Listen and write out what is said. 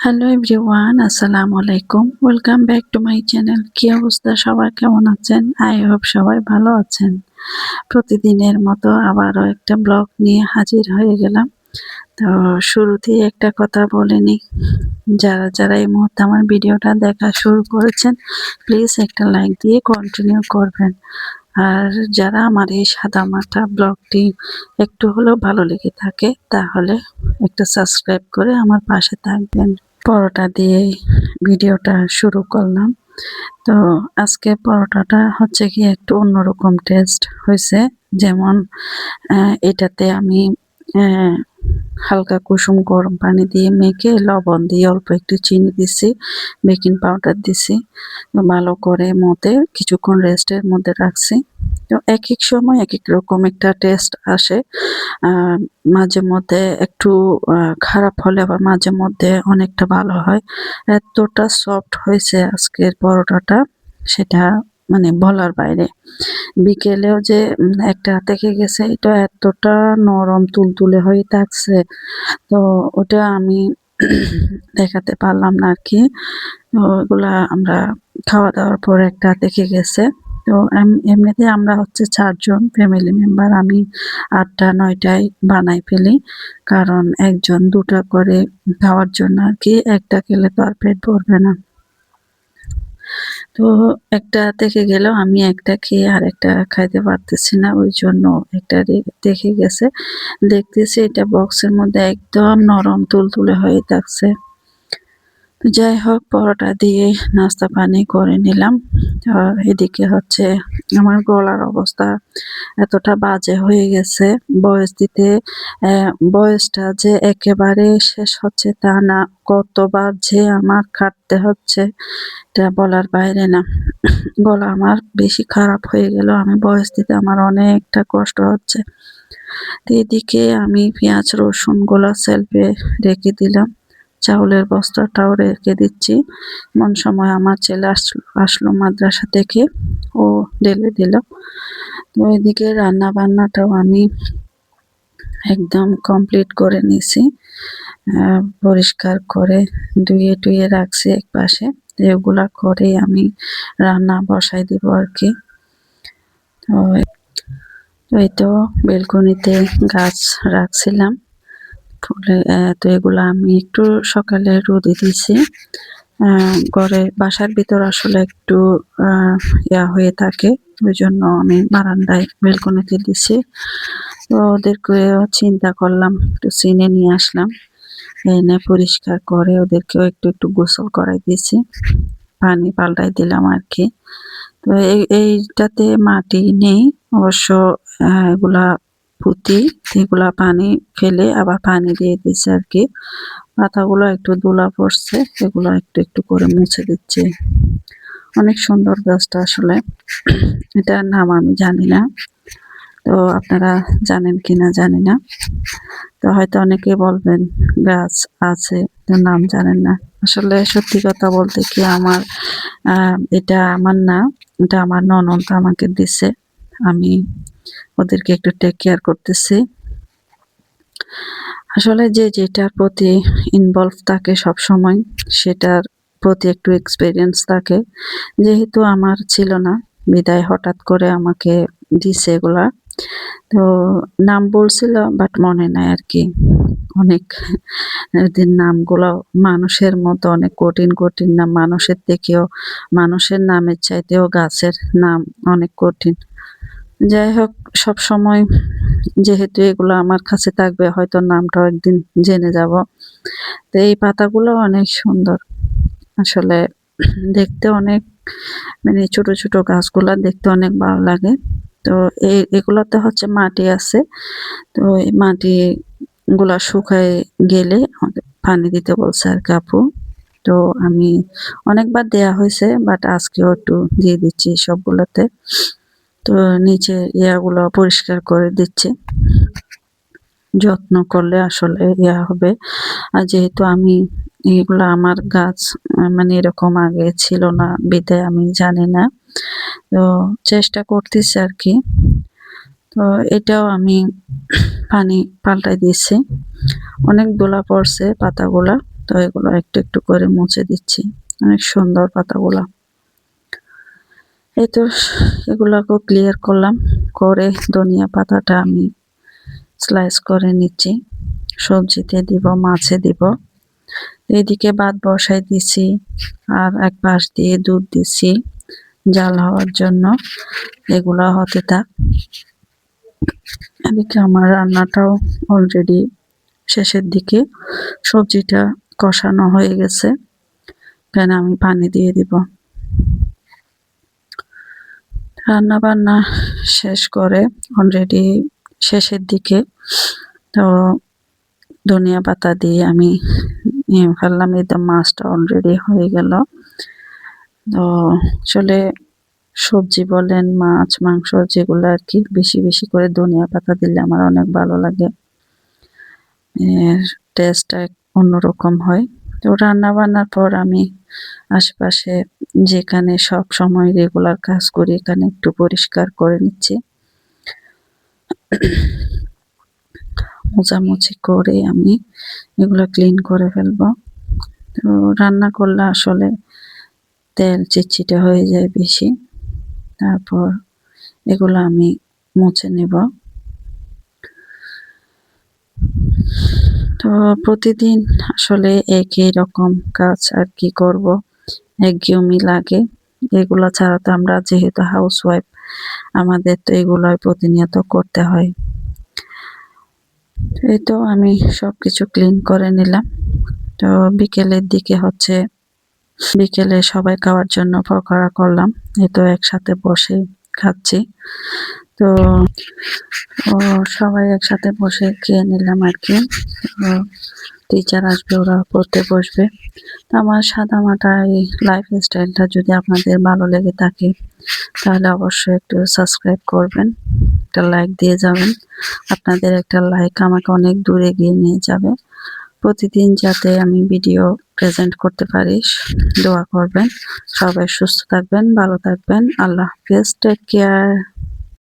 Hello everyone, আসসালামু আলাইকুম। Welcome back to my channel. কি অবস্থা সবার, কেমন আছেন? আই হোপ সবাই ভালো আছেন। প্রতিদিনের মতো আবারও একটা ব্লগ নিয়ে হাজির হয়ে গেলাম। তো শুরুতেই একটা কথা বলে নিই, যারা এই মুহূর্তে আমার ভিডিওটা দেখা শুরু করেছেন, প্লিজ একটা লাইক দিয়ে কন্টিনিউ করবেন। আর যারা আমার এই সাদামাটা ব্লগটি একটু হলেও ভালো লেগে থাকে, তাহলে একটা সাবস্ক্রাইব করে আমার পাশে থাকবেন। পরোটা দিয়ে ভিডিওটা শুরু করলাম। তো আজকে পরোটাটা হচ্ছে কি একটু অন্যরকম টেস্ট হয়েছে। যেমন এটাতে আমি হালকা কুসুম গরম পানি দিয়ে মেখে লবণ দিয়ে অল্প একটু চিনি দিছি, বেকিং পাউডার দিছি, ভালো করে মতে কিছুক্ষণ রেস্টের মধ্যে রাখছি। তো এক এক সময় এক এক রকম একটা টেস্ট আসে। মাঝে মধ্যে একটু খারাপ হলে আবার মাঝে মধ্যে অনেকটা ভালো হয়। এতটা সফট হয়েছে আজকের পরোটাটা, সেটা মানে বলার বাইরে। বিকেলেও যে একটা থেকে গেছে, এটা এতটা নরম তুলতুলে হয়ে থাকছে, তো ওটা আমি দেখাতে পারলাম না আর কি। তো ওগুলা আমরা খাওয়া দাওয়ার পর একটা থেকে গেছে। তো এমনিতে আমরা হচ্ছে 4 জন ফ্যামিলি মেম্বার। আমি 8টা 9টায় বানাই ফেলি, কারণ একজন 2টা করে খাওয়ার জন্য আর কি। একটা খেলে তো আর পেট ভরবে না। তো একটা থেকে গেলেও আমি একটা খেয়ে আরেকটা খাইতে পারতেছি না, ওই জন্য একটা দেখে গেছে। দেখতেছি এটা বক্সের মধ্যে একদম নরম তুলতুলে হয়ে থাকছে। তো যাই হোক, পরোটা দিয়ে নাস্তা পানি করে নিলাম। এদিকে হচ্ছে আমার গলার অবস্থা এতটা বাজে হয়ে গেছে ভয়েস দিতে। ভয়েসটা যে একেবারে শেষ হচ্ছে তা না, কতবার যে আমার কাটতে হচ্ছে এটা বলার বাইরে না। গলা আমার বেশি খারাপ হয়ে গেল, আমি ভয়েস দিতে আমার অনেকটা কষ্ট হচ্ছে। তো এদিকে আমি পেঁয়াজ রসুন গুলা সেলফে রেখে দিলাম, চাউলের বস্তাটাও রেখে দিচ্ছি। এমন সময় আমার ছেলে আসলো মাদ্রাসা থেকে, ও ঢেলে দিল। তো এদিকে রান্না বান্নাটাও আমি একদম কমপ্লিট করে নিছি। পরিষ্কার করে ধুয়ে টুয়ে রাখছি এক পাশে। এগুলা করে আমি রান্না বসাই দিব আর কি। তো এই তো বেলকনিতে গাছ রাখছিলাম ফুলে, তো এগুলা আমি একটু সকালে রোদে দিছি। ঘরে বাসার ভিতর আসলে একটু ইয়া হয়ে থাকে, ওই জন্য আমি বারান্দায় বেলকনিতে দিছি। তো ওদেরকেও চিন্তা করলাম, একটু চিনে নিয়ে আসলাম, এনে পরিষ্কার করে ওদেরকেও একটু একটু গোসল করাই দিয়েছি, পানি পাল্টাই দিলাম আর কি। তো এইটাতে মাটি নেই অবশ্য, এগুলা পুঁতি, এগুলা পানি ফেলে আবার পানি দিয়ে দিচ্ছে আর কি। পাতাগুলো একটু দোলা পড়ছে, এগুলো একটু একটু করে মুছে দিচ্ছে। অনেক সুন্দর গাছটা আসলে, এটার নাম আমি জানি না, তো আপনারা জানেন কিনা জানি না। তো হয়তো অনেকে বলবেন গাছ আছে নাম জানেন না। আসলে সত্যি কথা বলতে কি, আমার এটা আমার না, এটা আমার ননদ আমাকে দিছে। আমি ওদেরকে একটু টেক কেয়ার করতেছি। আসলে যে যেটার প্রতি ইনভলভ থাকে সব সময়, সেটার প্রতি একটু এক্সপেরিয়েন্স থাকে। যেহেতু আমার ছিল না, বিদায় হঠাৎ করে আমাকে দিছে এগুলা। তো নাম বলছিল বাট মনে নাই আর কি। অনেক এদের নামগুলো মানুষের মতো অনেক কঠিন কঠিন নাম, মানুষের থেকেও, মানুষের নামের চাইতেও গাছের নাম অনেক কঠিন। যাই হোক, সব সময় যেহেতু এগুলো আমার কাছে থাকবে, হয়তো নামটাও একদিন জেনে যাব। তো এই পাতাগুলো অনেক সুন্দর আসলে, দেখতে অনেক, মানে ছোট ছোট গাছগুলা দেখতে অনেক ভালো লাগে। তো এগুলোতে হচ্ছে মাটি আছে, তো এই মাটি গুলা শুকায় গেলে আমাকে পানি দিতে বলছে আর কি আপু। তো আমি অনেকবার দেয়া হয়েছে, বাট আজকেও একটু দিয়ে দিচ্ছি সবগুলোতে। তো নিচে ইয়াগুলো পরিষ্কার করে দিচ্ছি, যত্ন করলে আসলে ইয়া হবে। আর যেহেতু আমি এগুলো আমার গাছ, মানে এরকম আগে ছিল না বিধায় আমি জানি না, তো চেষ্টা করতেছি আর কি। তো এটাও আমি পানি পাল্টাই দিয়েছি, অনেক দোলা পড়ছে পাতাগুলা। তো এগুলো একটু একটু করে মুছে দিচ্ছি। অনেক সুন্দর পাতাগুলা। এই তো এগুলাকেও ক্লিয়ার করলাম, করে ধনিয়া পাতাটা আমি স্লাইস করে নিচ্ছি। সবজিতে দিব, মাছে দিব। এদিকে ভাত বসাই দিছি, আর এক পাশ দিয়ে দুধ দিছি জাল হওয়ার জন্য। এগুলা হতে থাক। এদিকে আমার রান্নাটাও অলরেডি শেষের দিকে। সবজিটা কষানো হয়ে গেছে, এখানে আমি পানি দিয়ে দিব। রান্না বান্না শেষ করে অলরেডি শেষের দিকে। তো ধনিয়া পাতা দিয়ে আমি নিয়ে ফেললাম। এই তো মাছটা অলরেডি হয়ে গেল। তো আসলে সবজি বলেন, মাছ মাংস যেগুলো আর কি, বেশি বেশি করে ধনিয়া পাতা দিলে আমার অনেক ভালো লাগে। এর টেস্টটা অন্যরকম হয়। তো রান্না বান্নার পর আমি আশেপাশে যেখানে সব সময় রেগুলার কাজ করি, এখানে একটু পরিষ্কার করে নিচ্ছি। মোছামুছি করে আমি এগুলো ক্লিন করে ফেলবো। তো রান্না করলে আসলে তেল চিটচিটে হয়ে যায় বেশি। তারপর এগুলো আমি মুছে নেব। তো প্রতিদিন আসলে একই রকম কাজ আর কি করব, একঘেয়েমি লাগে। এগুলো ছাড়া তো আমরা যেহেতু হাউসওয়াইফ, আমাদের তো এগুলোই প্রতিনিয়ত করতে হয়। এই তো আমি সবকিছু ক্লিন করে নিলাম। তো বিকেলের দিকে বিকেলে সবাই খাওয়ার জন্য পকোড়া করলাম। এই তো একসাথে বসে খাচ্ছি। তো সবাই একসাথে বসে খেয়ে নিলাম আর কি। টিচার আসবে, ওরা পড়তে বসবে। তো আমার সাদামাটা এই লাইফ স্টাইলটা যদি আপনাদের ভালো লেগে থাকে, তাহলে অবশ্যই একটু সাবস্ক্রাইব করবেন, একটা লাইক দিয়ে যাবেন। আপনাদের একটা লাইক আমাকে অনেক দূরে এগিয়ে নিয়ে যাবে। প্রতিদিন যাতে আমি ভিডিও প্রেজেন্ট করতে পারি, দোয়া করবেন। সবাই সুস্থ থাকবেন, ভালো থাকবেন। আল্লাহ হাফেজ, টেক কেয়ার।